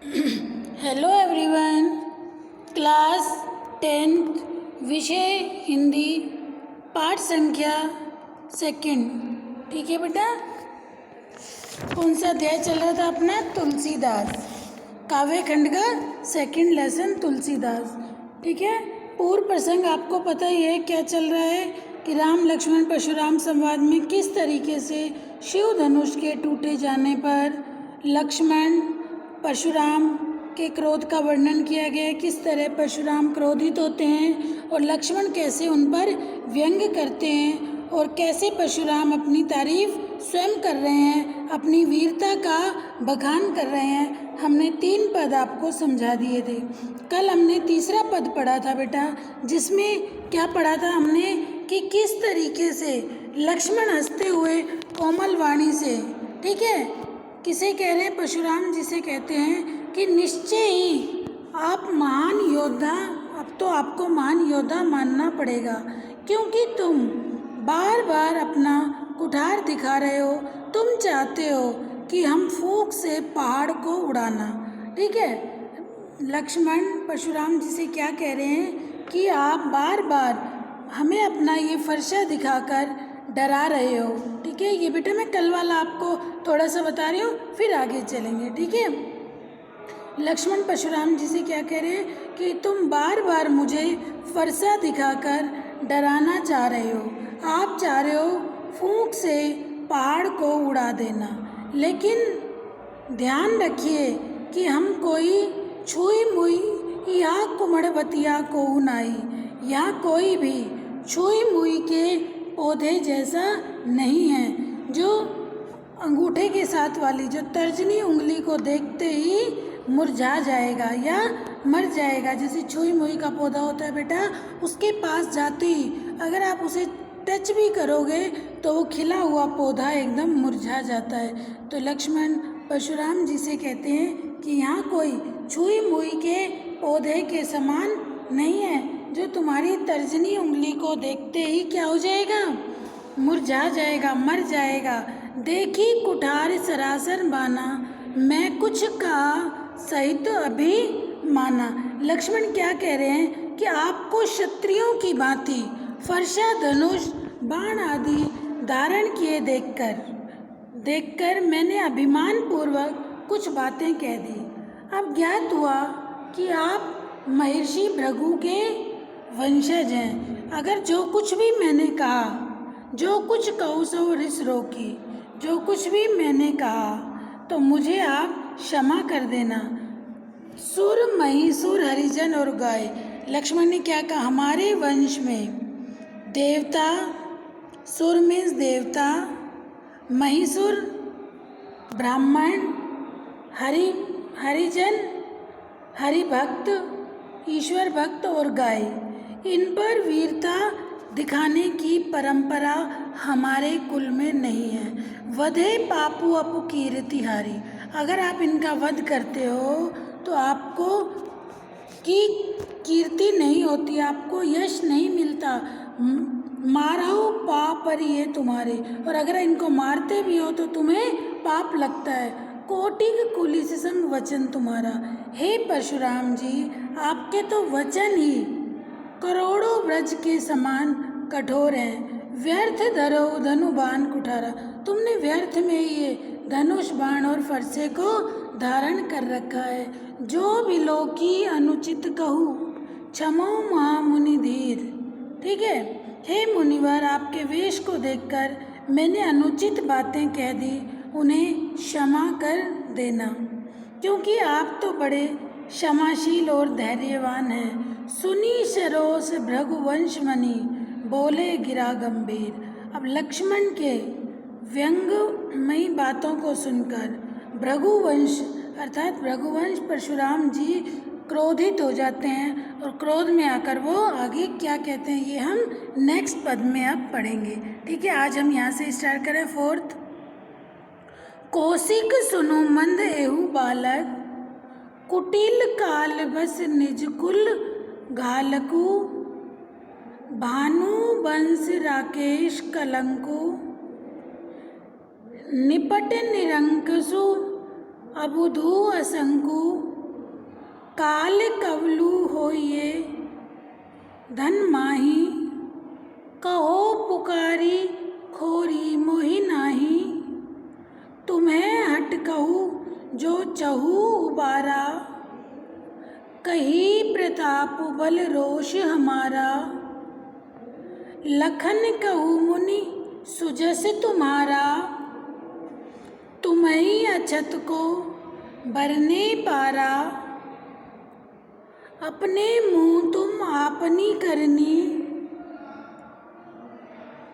Hello everyone. Class 10th विषय हिंदी, पाठ संख्या 2। ठीक है बेटा। कौन सा अध्याय चल रहा था अपना? तुलसीदास, काव्य खंड का 2nd लेसन तुलसीदास। ठीक है। पूर्व प्रसंग आपको पता ही है क्या चल रहा है कि राम लक्ष्मण परशुराम संवाद में किस तरीके से शिव धनुष के टूटे जाने पर लक्ष्मण परशुराम के क्रोध का वर्णन किया गया है। किस तरह परशुराम क्रोधित होते हैं और लक्ष्मण कैसे उन पर व्यंग करते हैं और कैसे परशुराम अपनी तारीफ स्वयं कर रहे हैं, अपनी वीरता का बखान कर रहे हैं। हमने 3 पद आपको समझा दिए थे। कल हमने तीसरा पद पढ़ा था बेटा, जिसमें क्या पढ़ा था हमने कि किस तरीके से लक्ष्मण हंसते हुए कोमल वाणी से, ठीक है, किसे कह रहे हैं? परशुराम जिसे कहते हैं कि निश्चय ही आप महान योद्धा, अब तो आपको महान योद्धा मानना पड़ेगा, क्योंकि तुम बार बार अपना कुठार दिखा रहे हो। तुम चाहते हो कि हम फूंक से पहाड़ को उड़ाना। ठीक है। लक्ष्मण परशुराम जी से क्या कह रहे हैं कि आप बार बार हमें अपना ये फरसा दिखाकर डरा रहे हो। ठीक है। ये बेटा मैं कल वाला आपको थोड़ा सा बता रही हूँ, फिर आगे चलेंगे। ठीक है। लक्ष्मण परशुराम जी से क्या कह रहे हैं कि तुम बार बार मुझे फरसा दिखाकर डराना चाह रहे हो। आप चाह रहे हो फूंक से पहाड़ को उड़ा देना, लेकिन ध्यान रखिए कि हम कोई छुई मुई या कुमड़बतिया को नाई, या कोई भी छुई मुई के पौधे जैसा नहीं है जो अंगूठे के साथ वाली, जो तर्जनी उंगली को देखते ही मुरझा जाएगा या मर जाएगा। जैसे छुई मुई का पौधा होता है बेटा, उसके पास जाते ही अगर आप उसे टच भी करोगे तो वो खिला हुआ पौधा एकदम मुरझा जाता है। तो लक्ष्मण परशुराम जी से कहते हैं कि यहाँ कोई छुई मुई के पौधे के समान नहीं है जो तुम्हारी तर्जनी उंगली को देखते ही क्या हो जाएगा? मुरझा जाएगा, मर जाएगा। देखी कुठार सरासर बाना, मैं कुछ कहा सही तो अभी माना। लक्ष्मण क्या कह रहे हैं कि आपको क्षत्रियों की भांति फरसा, धनुष, बाण आदि धारण किए देखकर मैंने अभिमान पूर्वक कुछ बातें कह दी। अब ज्ञात हुआ कि आप महर्षि भृगु के वंशज हैं। अगर जो कुछ भी मैंने कहा, जो कुछ कहूँ सो रिस रोकी, जो कुछ भी मैंने कहा तो मुझे आप क्षमा कर देना। सुर महिसुर हरिजन और गाय। लक्ष्मण ने क्या कहा? हमारे वंश में देवता, सुर मीन्स देवता, महिसुर ब्राह्मण, हरिजन हरिभक्त, ईश्वर भक्त और गाय, इन पर वीरता दिखाने की परंपरा हमारे कुल में नहीं है। वधे पापु अपु कीर्तिहारी। अगर आप इनका वध करते हो तो आपको की कीर्ति नहीं होती, आपको यश नहीं मिलता। मारो पाप पर ये तुम्हारे, और अगर इनको मारते भी हो तो तुम्हें पाप लगता है। कोटिक कुलिसिसम वचन तुम्हारा। हे परशुराम जी, आपके तो वचन ही करोड़ों ब्रज के समान कठोर हैं। व्यर्थ धरो धनु बाण कुठारा। तुमने व्यर्थ में ये धनुष, बाण और फरसे को धारण कर रखा है। जो भी लोकी अनुचित कहूँ, क्षमो महामुनि धीर। ठीक है। हे मुनिवर, आपके वेश को देखकर मैंने अनुचित बातें कह दी, उन्हें क्षमा कर देना, क्योंकि आप तो बड़े क्षमाशील और धैर्यवान हैं। सुनी सरोस भृगुवंश मणि, बोले गिरा गंभीर। अब लक्ष्मण के व्यंगमयी बातों को सुनकर भृगुवंश अर्थात भृगुवंश परशुराम जी क्रोधित हो जाते हैं, और क्रोध में आकर वो आगे क्या कहते हैं ये हम नेक्स्ट पद में अब पढ़ेंगे। ठीक है। आज हम यहाँ से स्टार्ट करें 4th। कौशिक सुनु मंद एहु बालक, कुटिल काल बस निज कुल घालकू, भानु वंश राकेश कलंकु, निपट निरंकसु अबुधु असंकु, काल कवलु होइए धन माही, कहो पुकारी खोरी मोहि नाही। तुम्हें हट कहूँ जो चहु उबारा, कही प्रताप बल रोष हमारा। लखन कहूँ मुनि सुजस तुम्हारा, तुम्हीं अछत को बरने पारा। अपने मुँह तुम आपनी करनी,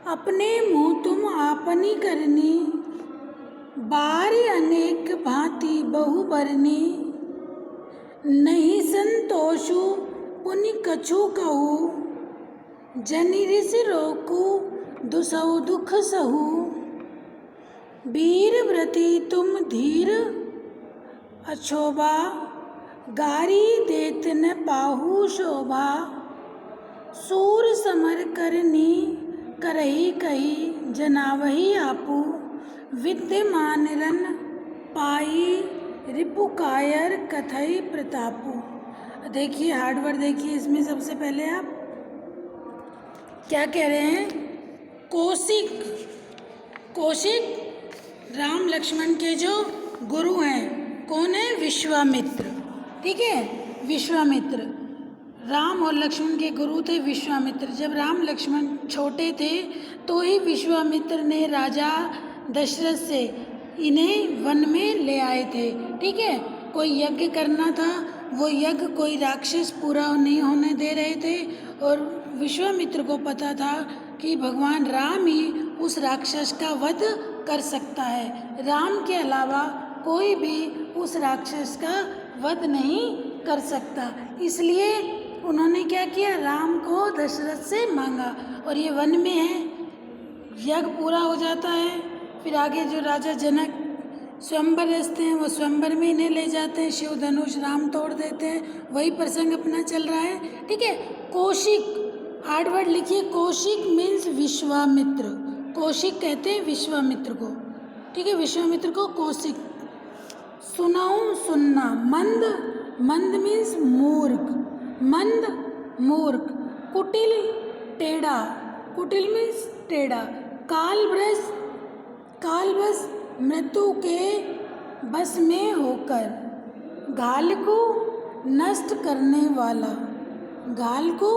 अपने मुँह तुम आपनी करनी। बार अनेक भांति बहु बरनी, नहीं संतोषु पुनि कछु कहू। जनि रिस रोकू दुसहु दुख सहू, वीर व्रती तुम धीर अछोभा। गारी देत न पाहु शोभा, सूर समर करनी करही कही। जनावही आपू विद्यमान रन पाई, रिपु कायर कथई प्रतापू। देखिए हार्डवर्ड देखिए, इसमें सबसे पहले आप क्या कह रहे हैं? कौशिक, कौशिक राम लक्ष्मण के जो गुरु हैं, कौन है? विश्वामित्र। ठीक है, विश्वामित्र राम और लक्ष्मण के गुरु थे विश्वामित्र। जब राम लक्ष्मण छोटे थे तो ही विश्वामित्र ने राजा दशरथ से इन्हें वन में ले आए थे। ठीक है, कोई यज्ञ करना था, वो यज्ञ कोई राक्षस पूरा नहीं होने दे रहे थे और विश्वामित्र को पता था कि भगवान राम ही उस राक्षस का वध कर सकता है। राम के अलावा कोई भी उस राक्षस का वध नहीं कर सकता। इसलिए उन्होंने क्या किया? राम को दशरथ से मांगा और ये वन में है, यज्ञ पूरा हो जाता है। फिर आगे जो राजा जनक स्वयंवर रचते हैं, वो स्वयंवर में इन्हें ले जाते हैं, शिव धनुष राम तोड़ देते हैं, वही प्रसंग अपना चल रहा है। ठीक है, कौशिक हार्डवर्ड लिखिए, कौशिक मीन्स विश्वामित्र। कौशिक कहते हैं विश्वामित्र को। ठीक है, विश्वामित्र को कौशिक। सुनाऊं सुनना, मंद, मंद मीन्स मूर्ख, मंद मूर्ख। कुटिल टेढ़ा, कुटिल मीन्स टेढ़ा। कालब्रश, कालबस मृत्यु के बस में होकर। घाल को नष्ट करने वाला, घाल को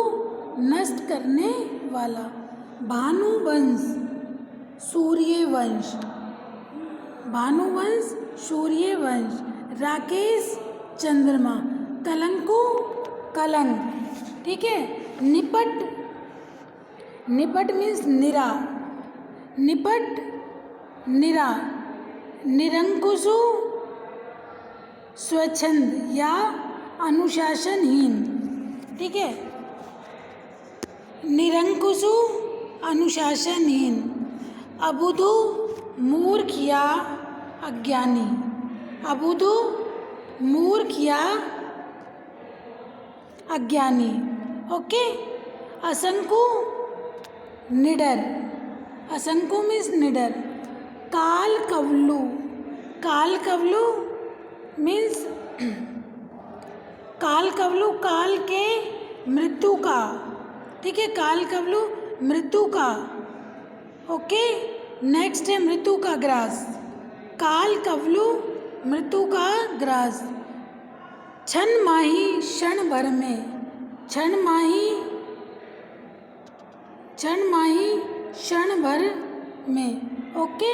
नष्ट करने वाला। भानुवंश सूर्यवंश, भानुवंश सूर्यवंश। राकेश चंद्रमा। कलंको कलंक। ठीक है, निपट, निपट मीन्स निरा, निपट निरा। निरंकुशु स्वच्छंद या अनुशासनहीन। ठीक है, निरंकुशु अनुशासनहीन। अबुधु मूर्ख या अज्ञानी, अबुधु मूर्ख या अज्ञानी। ओके, असंकु निडर, असंकु मीन्स निडर। काल कवलु, काल कवलु मीन्स काल कवलु काल के मृत्यु का। ठीक है, काल कवलु मृत्यु का। ओके, नेक्स्ट है मृत्यु का ग्रास। काल कवलु मृत्यु का ग्रास। क्षण माही क्षण भर में, क्षण माही, क्षण माही क्षण भर में। ओके,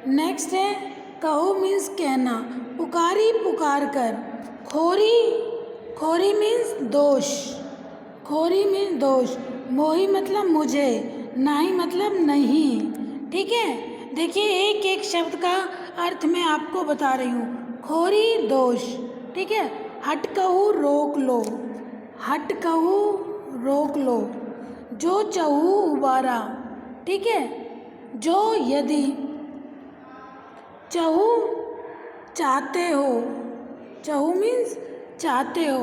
नेक्स्ट है कहो मीन्स कहना। पुकारी पुकार कर। खोरी, खोरी मीन्स दोष, खोरी मीन्स दोष। मोही मतलब मुझे, नाही मतलब नहीं। ठीक है, देखिए एक एक शब्द का अर्थ मैं आपको बता रही हूँ। खोरी दोष। ठीक है, हट कहूँ रोक लो, हट कहूँ रोक लो। जो चहू उबारा। ठीक है, जो यदि चहू चाहते हो, चहू मीन्स चाहते हो,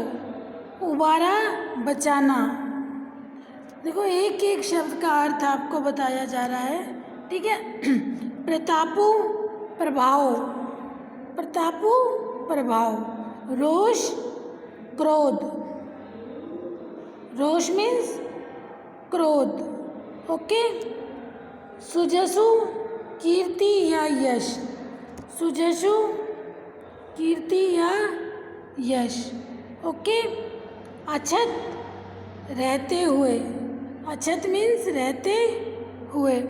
उबारा बचाना। देखो एक एक शब्द का अर्थ आपको बताया जा रहा है। ठीक है, प्रतापु प्रभाव, प्रतापु प्रभाव। रोष क्रोध, रोष मीन्स क्रोध, ओके। सुजसु कीर्ति या यश, सुजसु कीर्ति या यश, ओके। अछत रहते हुए, अछत मीन्स रहते हुए।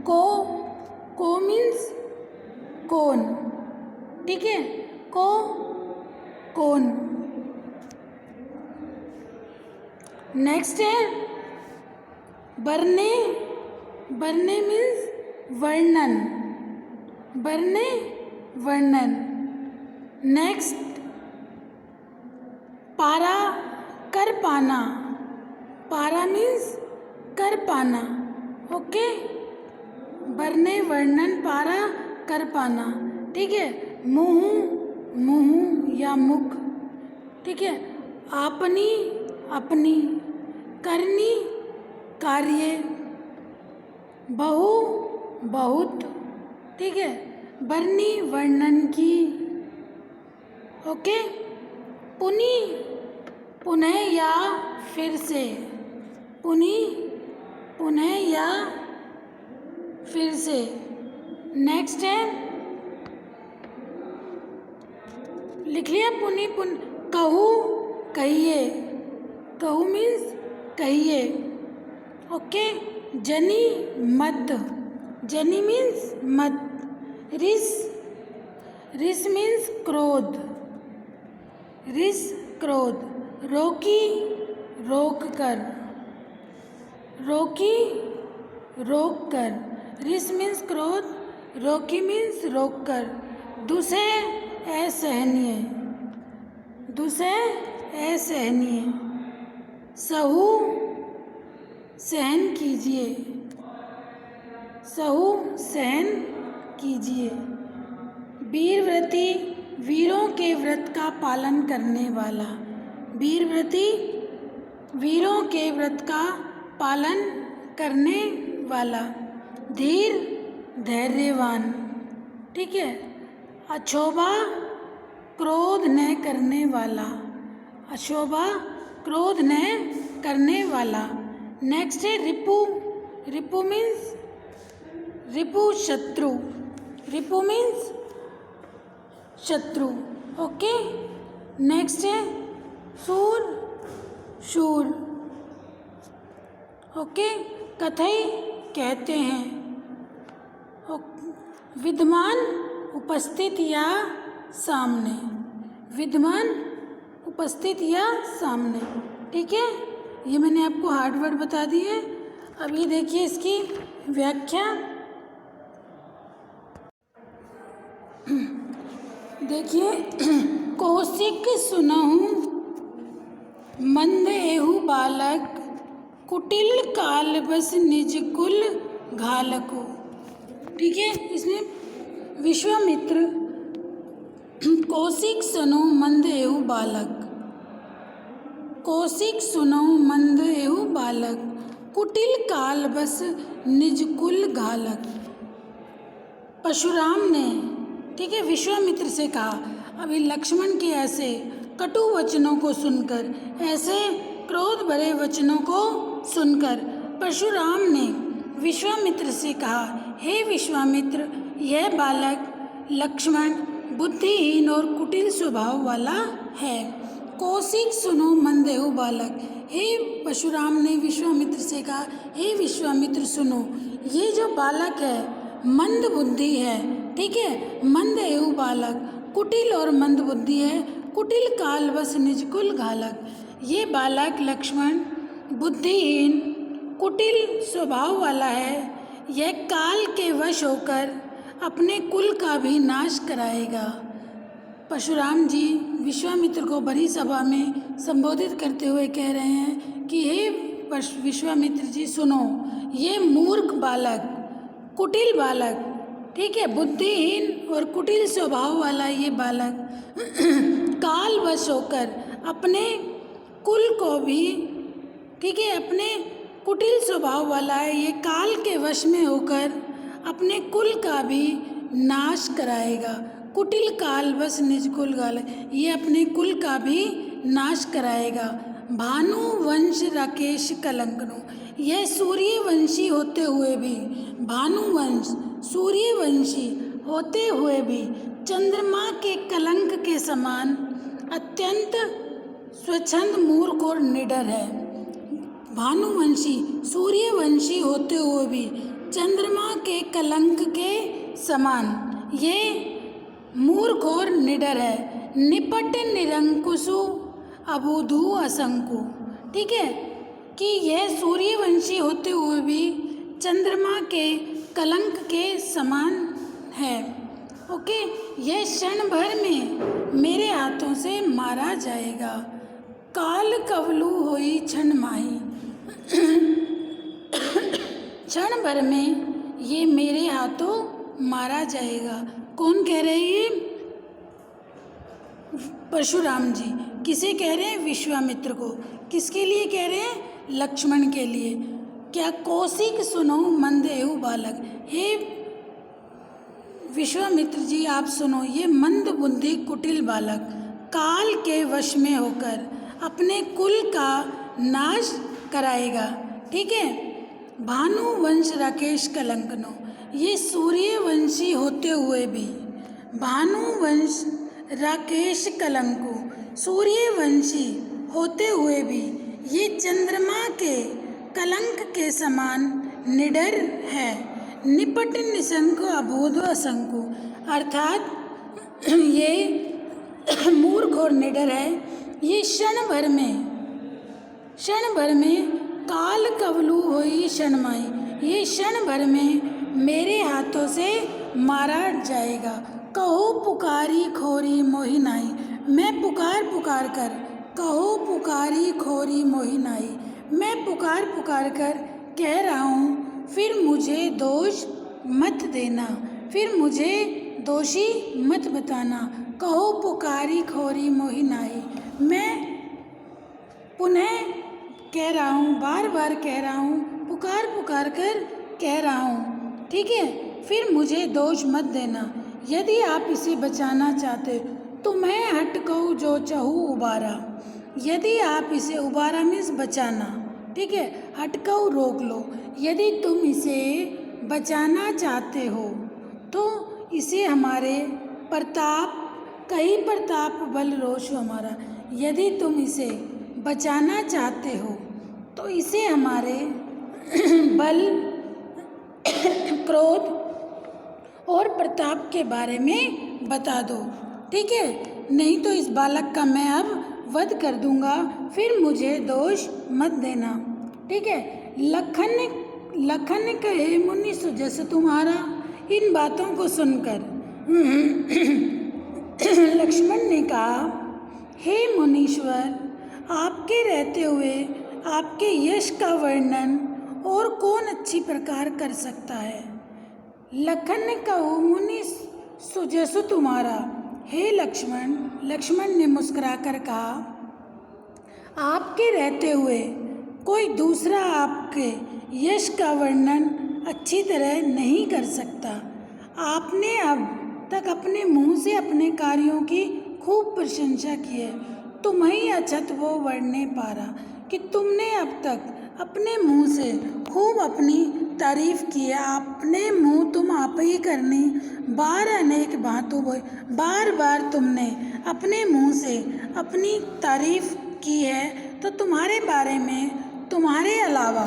को मीन्स कौन, ठीक है, कौन। नेक्स्ट है बरने, बरने मीन्स वर्णन, बरने वर्णन। नेक्स्ट पारा कर पाना, पारा मीन्स कर पाना, ओके। बरने वर्णन, पारा कर पाना, ठीक है। मुँह, मुँह या मुख, ठीक है। आपनी, अपनी। करनी, कार्य। बहु, बहुत, ठीक है। बरनी, वर्णन की, ओके। पुनि, पुनः या फिर से, पुनि, पुनः या फिर से। नेक्स्ट है, लिख लिया पुनि, कहू, कहिए, कहू मीन्स कहिए, ओके। जनी, मत, जनी मीन्स मत। रिस, रिस मीन्स क्रोध, रिस क्रोध। रोकी, रोक कर, रोकी, रोक कर। रिस मीन्स क्रोध, रोकी मीन्स रोक कर। दुसे, असहनीय, दुसे असहनीय। सहु, सहन कीजिए, सहु सहन कीजिए। वीरव्रती, वीरों के व्रत का पालन करने वाला, वीरव्रती, वीरों के व्रत का पालन करने वाला। धीर, धैर्यवान, ठीक है। अक्षोभा, क्रोध न करने वाला, अक्षोभा, क्रोध न करने वाला। नेक्स्ट है रिपु, रिपु मीन्स, रिपु शत्रु, रिपु मीन्स शत्रु, ओके। नेक्स्ट है सूर, शूर, ओके। कथई, कहते हैं। विद्यमान, उपस्थित या सामने, विद्यमान, उपस्थित या सामने, ठीक है। ये मैंने आपको हार्ड वर्ड बता दिए। अब ये देखिए इसकी व्याख्या। देखिए, कौशिक सुनहु मंद एहु बालक, कुटिल काल बस निज कुल घालको, ठीक है। इसमें विश्वामित्र, कौशिक सुनो मंद एहु बालक, कौशिक सुनो मंद एहु बालक, कुटिल काल बस निज कुल घालक। परशुराम ने, ठीक है, विश्वामित्र से कहा। अभी लक्ष्मण के ऐसे कटु वचनों को सुनकर, ऐसे क्रोध भरे वचनों को सुनकर परशुराम ने विश्वामित्र से कहा, हे विश्वामित्र, यह बालक लक्ष्मण बुद्धिहीन और कुटिल स्वभाव वाला है। कौशिक सुनो मंद एहु बालक, हे परशुराम ने विश्वामित्र से कहा, हे विश्वामित्र सुनो, ये जो बालक है मंद बुद्धि है, ठीक है। मंद एहु बालक, कुटिल और मंद बुद्धि है। कुटिल काल बस निज कुल घालक, ये बालक लक्ष्मण बुद्धिहीन कुटिल स्वभाव वाला है। यह काल के वश होकर अपने कुल का भी नाश कराएगा। परशुराम जी विश्वामित्र को बड़ी सभा में संबोधित करते हुए कह रहे हैं कि हे विश्वामित्र जी सुनो, ये मूर्ख बालक, कुटिल बालक, ठीक है, बुद्धिहीन और कुटिल स्वभाव वाला ये बालक काल वश होकर अपने कुल को भी, ठीक है, अपने कुटिल स्वभाव वाला है। ये काल के वश में होकर अपने कुल का भी नाश कराएगा। कुटिल काल बस निज कुल गाल, ये अपने कुल का भी नाश कराएगा। भानु वंश राकेश कलंकनो, यह सूर्यवंशी होते हुए भी, भानुवंश सूर्यवंशी होते हुए भी चंद्रमा के कलंक के समान अत्यंत स्वच्छंद मूर्ख और निडर है। भानुवंशी सूर्यवंशी होते हुए भी चंद्रमा के कलंक के समान ये मूर्ख और निडर है। निपट निरंकुशु अबुधु असंकु, ठीक है, कि यह सूर्यवंशी होते हुए भी चंद्रमा के कलंक के समान है। ओके, यह क्षण भर में मेरे हाथों से मारा जाएगा। काल कवलु होई क्षण माही, क्षण भर में ये मेरे हाथों मारा जाएगा। कौन कह रहे हैं? परशुराम जी। किसे कह रहे हैं? विश्वामित्र को। किसके लिए कह रहे हैं? लक्ष्मण के लिए। क्या कौशिक सुनो मंद एहु बालक, हे विश्वामित्र जी आप सुनो, ये मंद बुद्धि कुटिल बालक काल के वश में होकर अपने कुल का नाश कराएगा। ठीक है। भानु वंश राकेश कलंकनो, ये सूर्यवंशी होते हुए भी, भानु वंश राकेश कलंको, सूर्यवंशी होते हुए भी ये चंद्रमा के कलंक के समान निडर है। निपट निशंक अबोध असंको, अर्थात ये मूर्ख और निडर है। ये क्षण भर में काल कवलु होई क्षण माई, ये क्षण भर में मेरे हाथों से मारा जाएगा। कहो पुकारी खोरी मोहि नाई, मैं पुकार कर, कहो पुकारी खोरी मोहि नाई, मैं पुकार कर कह रहा हूँ, फिर मुझे दोष मत देना, फिर मुझे दोषी मत बताना। कहो पुकारी खोरी मोहि नाई, मैं पुनः कह रहा हूँ, बार बार कह रहा हूँ, पुकार कर कह रहा हूँ। ठीक है, फिर मुझे दोष मत देना। यदि आप इसे बचाना चाहते तो मैं हट कहूँ जो चाहूँ उबारा, यदि आप इसे उबारा मीन्स बचाना, ठीक है, हटकाऊ रोक लो। यदि तुम इसे बचाना चाहते हो तो इसे हमारे प्रताप, कई प्रताप बल रोष हमारा, यदि तुम इसे बचाना चाहते हो तो इसे हमारे बल, क्रोध और प्रताप के बारे में बता दो। ठीक है, नहीं तो इस बालक का मैं अब वध कर दूंगा, फिर मुझे दोष मत देना। ठीक है। लखन कहे मुनि सुजस तुम्हारा, इन बातों को सुनकर लक्ष्मण ने कहा, हे मुनीश्वर, आपके रहते हुए आपके यश का वर्णन और कौन अच्छी प्रकार कर सकता है। लखन कहो मुनि सुजसु तुम्हारा, हे लक्ष्मण, लक्ष्मण ने मुस्कुराकर कहा, आपके रहते हुए कोई दूसरा आपके यश का वर्णन अच्छी तरह नहीं कर सकता। आपने अब तक अपने मुंह से अपने कार्यों की खूब प्रशंसा की है, तुम्हें अछत वो वर्णने पारा, कि तुमने अब तक अपने मुंह से खूब अपनी तारीफ की है। अपने मुंह तुम आप ही करनी, बार अनेक बातों बोई, बार बार तुमने अपने मुंह से अपनी तारीफ की है, तो तुम्हारे बारे में, तुम्हारे अलावा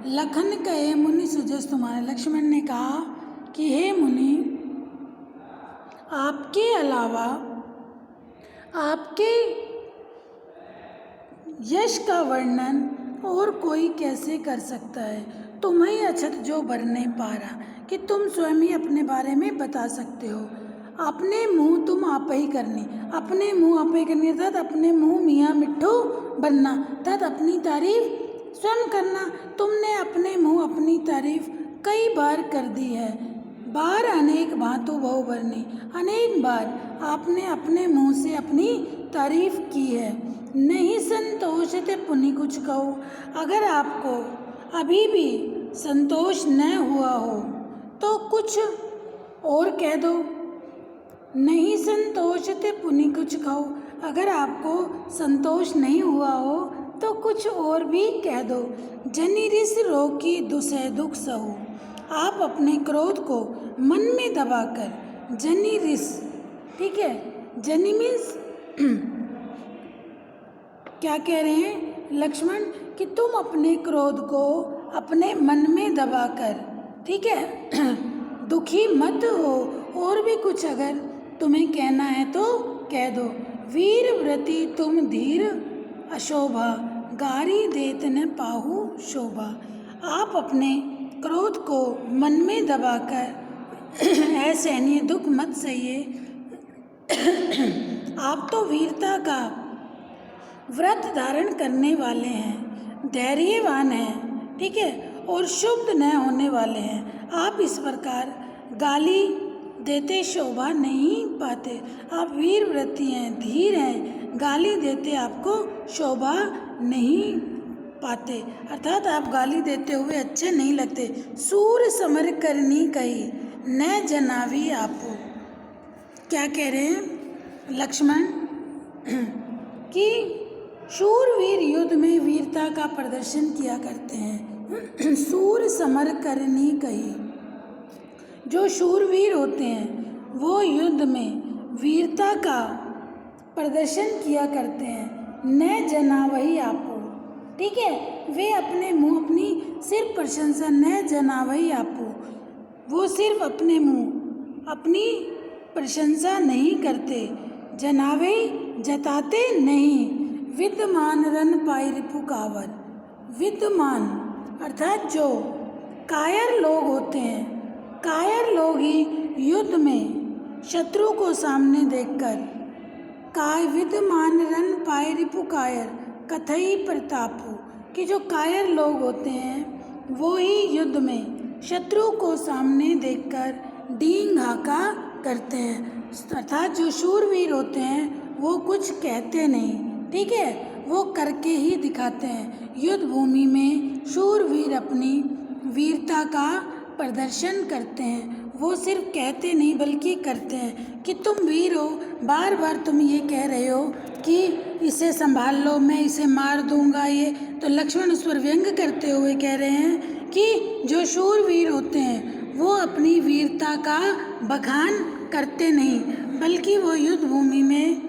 लखन कहे मुनि सुजस तुम्हारे, लक्ष्मण ने कहा कि हे मुनि, आपके अलावा आपके यश का वर्णन और कोई कैसे कर सकता है। तुम्हें अछत जो बरने पारा, कि तुम स्वयं ही अपने बारे में बता सकते हो। अपने मुंह तुम आप ही करनी, अपने मुंह आप ही करनी अर्थात अपने मुंह मियाँ मिट्ठू बनना, अर्थात अपनी तारीफ स्वयं करना। तुमने अपने मुंह अपनी तारीफ कई बार कर दी है। बार अनेक भांतु बहु बरनी, अनेक बार आपने अपने मुंह से अपनी तारीफ की है। नहीं संतोष ते पुनि कुछ कहो, अगर आपको अभी भी संतोष न हुआ हो तो कुछ और कह दो। नहीं संतोष ते पुनि कुछ कहो। अगर आपको संतोष नहीं हुआ हो तो कुछ और भी कह दो। जनि रिस रोकी दुसह दुख सहु। आप अपने क्रोध को मन में दबाकर, जनि रिस, ठीक है, जनि मीन्स क्या कह रहे हैं लक्ष्मण कि तुम अपने क्रोध को अपने मन में दबाकर, ठीक है, दुखी मत हो। और भी कुछ अगर तुम्हें कहना है तो कह दो। वीर व्रति तुम धीर अशोभा, गारी देत न पाहु शोभा। आप अपने क्रोध को मन में दबाकर असहनीय दुख मत सहिए। आप तो वीरता का व्रत धारण करने वाले हैं, धैर्यवान हैं, ठीक है, और शुभ न होने वाले हैं। आप इस प्रकार गाली देते शोभा नहीं पाते। आप वीर व्रती हैं, धीर हैं, गाली देते आपको शोभा नहीं पाते, अर्थात आप गाली देते हुए अच्छे नहीं लगते। सूर समर करनी कही न जनावी आपो। क्या कह रहे हैं लक्ष्मण कि शूरवीर युद्ध में वीरता का प्रदर्शन किया करते हैं। सूर समर करनी कही, जो शूरवीर होते हैं वो युद्ध में वीरता का प्रदर्शन किया करते हैं। न जना वही आपो, ठीक है, वे अपने मुंह अपनी सिर्फ प्रशंसा, न जना वही आपो, वो सिर्फ अपने मुंह अपनी प्रशंसा नहीं करते, जनावे जताते नहीं। विद्यमान रन पाई रिपु कावर। विद्यमान अर्थात जो कायर लोग होते हैं, कायर लोग ही युद्ध में शत्रु को सामने देखकर काय विद्यमान रन पाए रिपु कायर कथई प्रतापु, कि जो कायर लोग होते हैं वो ही युद्ध में शत्रु को सामने देखकर डींग हाका करते हैं। अर्थात जो शूरवीर होते हैं वो कुछ कहते नहीं, ठीक है, वो करके ही दिखाते हैं। युद्ध भूमि में शूरवीर अपनी वीरता का प्रदर्शन करते हैं। वो सिर्फ कहते नहीं बल्कि करते हैं कि तुम वीर हो। बार बार तुम ये कह रहे हो कि इसे संभाल लो, मैं इसे मार दूंगा, ये तो लक्ष्मण उस पर व्यंग करते हुए कह रहे हैं कि जो शूरवीर होते हैं वो अपनी वीरता का बखान करते नहीं बल्कि वो युद्ध भूमि में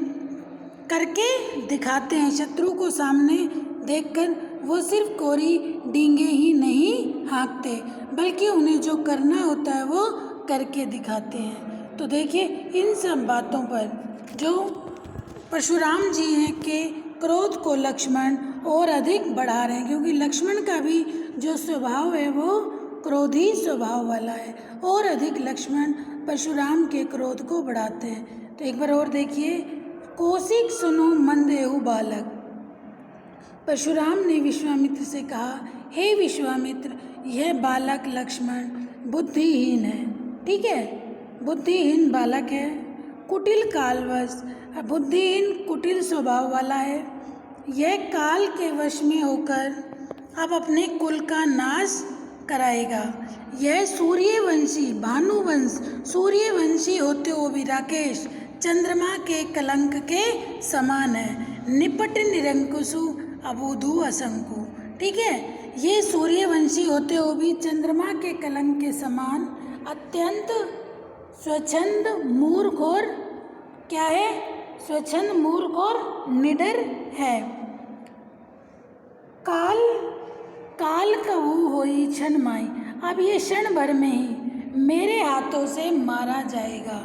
करके दिखाते हैं। शत्रु को सामने देखकर वो सिर्फ कोरी डींगे ही नहीं हाँकते बल्कि उन्हें जो करना होता है वो करके दिखाते हैं। तो देखिए इन सब बातों पर जो परशुराम जी हैं के क्रोध को लक्ष्मण और अधिक बढ़ा रहे हैं, क्योंकि लक्ष्मण का भी जो स्वभाव है वो क्रोधी स्वभाव वाला है, और अधिक लक्ष्मण परशुराम के क्रोध को बढ़ाते हैं। तो एक बार और देखिए, कौशिक सुनो मंदेहु बालक। परशुराम ने विश्वामित्र से कहा, हे विश्वामित्र, यह बालक लक्ष्मण बुद्धिहीन है, ठीक है, बुद्धिहीन बालक है, कुटिल कालवश, बुद्धिहीन कुटिल स्वभाव वाला है। यह काल के वश में होकर अब अपने कुल का नाश कराएगा। यह सूर्यवंशी भानुवंश सूर्यवंशी होते हुए भी राकेश चंद्रमा के कलंक के समान है। निपट निरंकुशु अबूधु असंकु, ठीक है, ये सूर्यवंशी होते हुए भी चंद्रमा के कलंक के समान अत्यंत स्वच्छंद मूर्ख और क्या है, स्वच्छंद मूर्ख और निडर है। काल काल कबू होई क्षण माई, अब ये क्षण भर में ही मेरे हाथों से मारा जाएगा।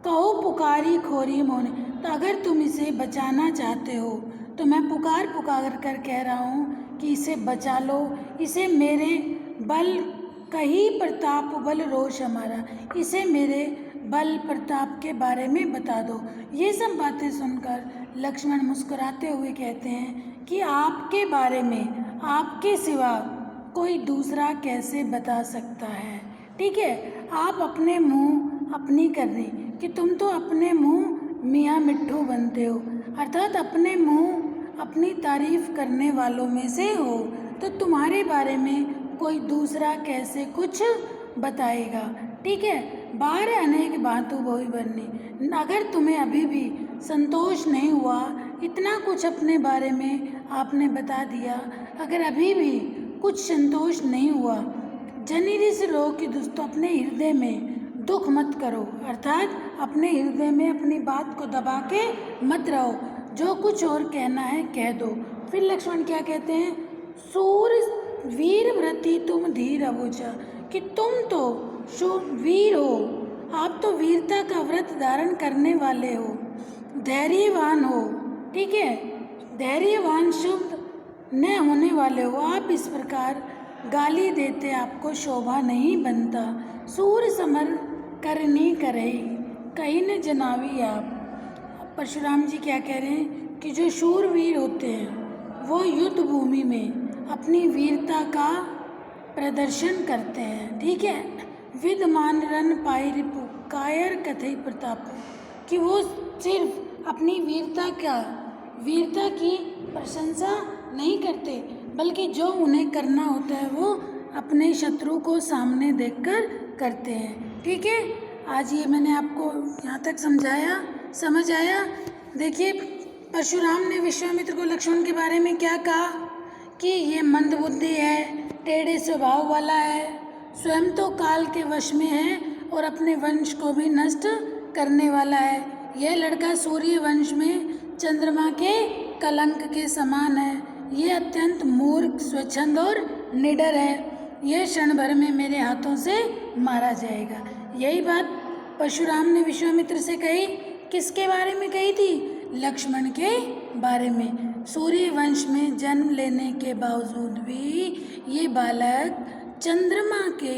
कहो पुकारी खोरी मोने, तो अगर तुम इसे बचाना चाहते हो तो मैं पुकार पुकार कर कह रहा हूँ कि इसे बचा लो, इसे मेरे बल कही प्रताप बल रोष हमारा, इसे मेरे बल प्रताप के बारे में बता दो। ये सब बातें सुनकर लक्ष्मण मुस्कुराते हुए कहते हैं कि आपके बारे में आपके सिवा कोई दूसरा कैसे बता सकता है, ठीक है, आप अपने मुंह अपनी कर रही कि तुम तो अपने मुंह मियाँ मिट्ठू बनते हो, अर्थात अपने मुंह अपनी तारीफ करने वालों में से हो, तो तुम्हारे बारे में कोई दूसरा कैसे कुछ बताएगा, ठीक है। बाहर अनेक बातों बहु बरनी। अगर तुम्हें अभी भी संतोष नहीं हुआ, इतना कुछ अपने बारे में आपने बता दिया, अगर अभी भी कुछ संतोष नहीं हुआ, जनिरिस रो कि दोस्तों अपने हृदय में दुख मत करो, अर्थात अपने हृदय में अपनी बात को दबा के मत रहो, जो कुछ और कहना है कह दो। फिर लक्ष्मण क्या कहते हैं, सूर वीर व्रति तुम धीर अबुझा, कि तुम तो वीर हो, आप तो वीरता का व्रत धारण करने वाले हो, धैर्यवान हो, ठीक है, धैर्यवान शब्द न होने वाले हो, आप इस प्रकार गाली देते आपको शोभा नहीं बनता। सूर समर करनी करे कहीं न जनावी आप। परशुराम जी क्या कह रहे हैं कि जो शूरवीर होते हैं वो युद्ध भूमि में अपनी वीरता का प्रदर्शन करते हैं, ठीक है। विद्यमान रन पाई रिपु कायर कथई प्रताप, कि वो सिर्फ अपनी वीरता की प्रशंसा नहीं करते, बल्कि जो उन्हें करना होता है वो अपने शत्रु को सामने देखकर करते हैं, ठीक है। आज ये मैंने आपको यहाँ तक समझाया, समझ आया। देखिए परशुराम ने विश्वामित्र को लक्ष्मण के बारे में क्या कहा कि ये मंदबुद्धि है, टेढ़े स्वभाव वाला है, स्वयं तो काल के वश में है और अपने वंश को भी नष्ट करने वाला है। यह लड़का सूर्य वंश में चंद्रमा के कलंक के समान है, ये अत्यंत मूर्ख, स्वच्छंद और निडर है, यह क्षण भर में मेरे हाथों से मारा जाएगा। यही बात परशुराम ने विश्वामित्र से कही, किसके बारे में कही थी, लक्ष्मण के बारे में। सूर्य वंश में जन्म लेने के बावजूद भी ये बालक चंद्रमा के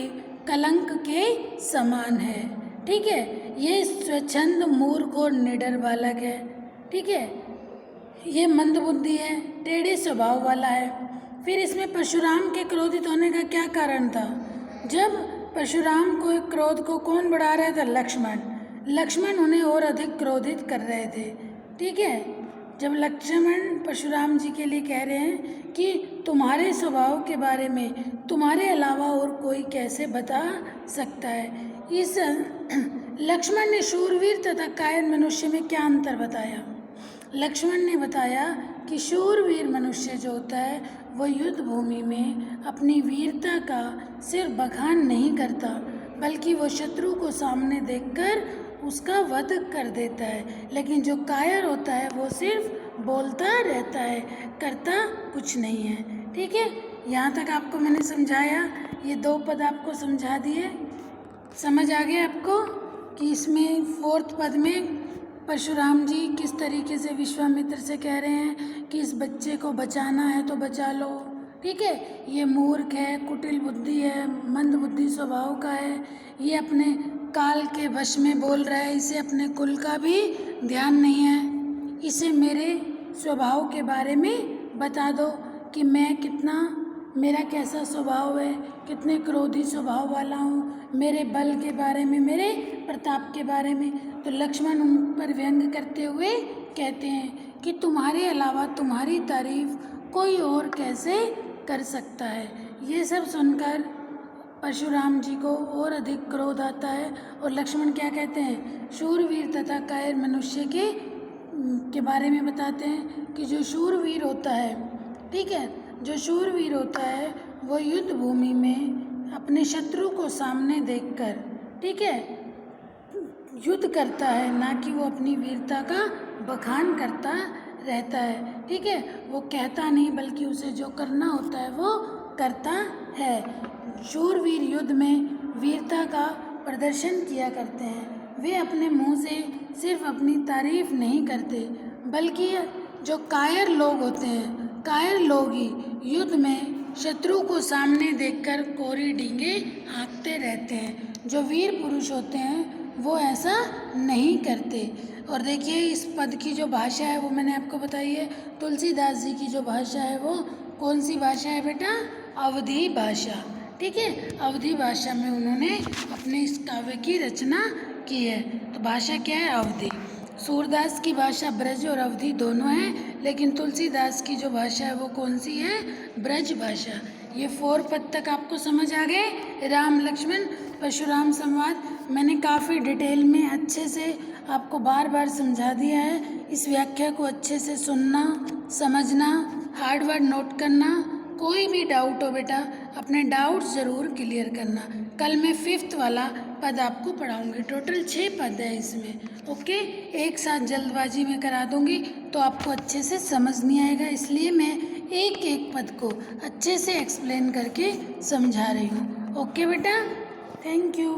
कलंक के समान है, ठीक है, ये स्वच्छंद, मूर्ख और निडर बालक है, ठीक है, ये मंदबुद्धि है, टेढ़े स्वभाव वाला है। फिर इसमें परशुराम के क्रोधित होने का क्या कारण था, जब परशुराम को क्रोध को कौन बढ़ा रहा था, लक्ष्मण उन्हें और अधिक क्रोधित कर रहे थे, ठीक है। जब लक्ष्मण परशुराम जी के लिए कह रहे हैं कि तुम्हारे स्वभाव के बारे में तुम्हारे अलावा और कोई कैसे बता सकता है, इस लक्ष्मण ने शूरवीर तथा कायर मनुष्य में क्या अंतर बताया। लक्ष्मण ने बताया कि शूरवीर मनुष्य जो होता है वो युद्ध भूमि में अपनी वीरता का सिर्फ बखान नहीं करता, बल्कि वो शत्रु को सामने देखकर उसका वध कर देता है। लेकिन जो कायर होता है वो सिर्फ बोलता रहता है, करता कुछ नहीं है, ठीक है। यहाँ तक आपको मैंने समझाया, ये 2 पद आपको समझा दिए, समझ आ गया आपको कि इसमें 4th पद में परशुराम जी किस तरीके से विश्वामित्र से कह रहे हैं कि इस बच्चे को बचाना है तो बचा लो, ठीक है, ये मूर्ख है, कुटिल बुद्धि है, मंद बुद्धि स्वभाव का है, ये अपने काल के वश में बोल रहा है, इसे अपने कुल का भी ध्यान नहीं है, इसे मेरे स्वभाव के बारे में बता दो कि मैं मेरा कैसा स्वभाव है, कितने क्रोधी स्वभाव वाला हूँ, मेरे बल के बारे में, मेरे प्रताप के बारे में। तो लक्ष्मण उन पर व्यंग करते हुए कहते हैं कि तुम्हारे अलावा तुम्हारी तारीफ कोई और कैसे कर सकता है। ये सब सुनकर परशुराम जी को और अधिक क्रोध आता है और लक्ष्मण क्या कहते हैं, शूरवीर तथा कायर मनुष्य के बारे में बताते हैं कि जो शूरवीर होता है, ठीक है, जो शूरवीर होता है वो युद्ध भूमि में अपने शत्रु को सामने देखकर, ठीक है, युद्ध करता है, ना कि वो अपनी वीरता का बखान करता रहता है, ठीक है, वो कहता नहीं बल्कि उसे जो करना होता है वो करता है। शूरवीर युद्ध में वीरता का प्रदर्शन किया करते हैं, वे अपने मुंह से सिर्फ अपनी तारीफ नहीं करते, बल्कि जो कायर लोग होते हैं, कायर लोग ही युद्ध में शत्रु को सामने देखकर कोरी डींगे हाँकते रहते हैं। जो वीर पुरुष होते हैं वो ऐसा नहीं करते। और देखिए इस पद की जो भाषा है वो मैंने आपको बताई है, तुलसीदास जी की जो भाषा है वो कौन सी भाषा है बेटा, अवधी भाषा, ठीक है, अवधी भाषा में उन्होंने अपने इस काव्य की रचना की है। तो भाषा क्या है, अवधी। सूरदास की भाषा ब्रज और अवधी दोनों है, लेकिन तुलसीदास की जो भाषा है वो कौन सी है, ब्रज भाषा। ये 4 पद तक आपको समझ आ गए। राम लक्ष्मण परशुराम संवाद मैंने काफ़ी डिटेल में अच्छे से आपको बार बार समझा दिया है। इस व्याख्या को अच्छे से सुनना, समझना, हार्ड वर्ड नोट करना। कोई भी डाउट हो बेटा, अपने डाउट ज़रूर क्लियर करना। कल मैं 5th वाला पद आपको पढ़ाऊँगी। टोटल 6 पद है इसमें। ओके, एक साथ जल्दबाजी में करा दूँगी तो आपको अच्छे से समझ नहीं आएगा, इसलिए मैं एक एक पद को अच्छे से एक्सप्लेन करके समझा रही हूँ। ओके बेटा, थैंक यू।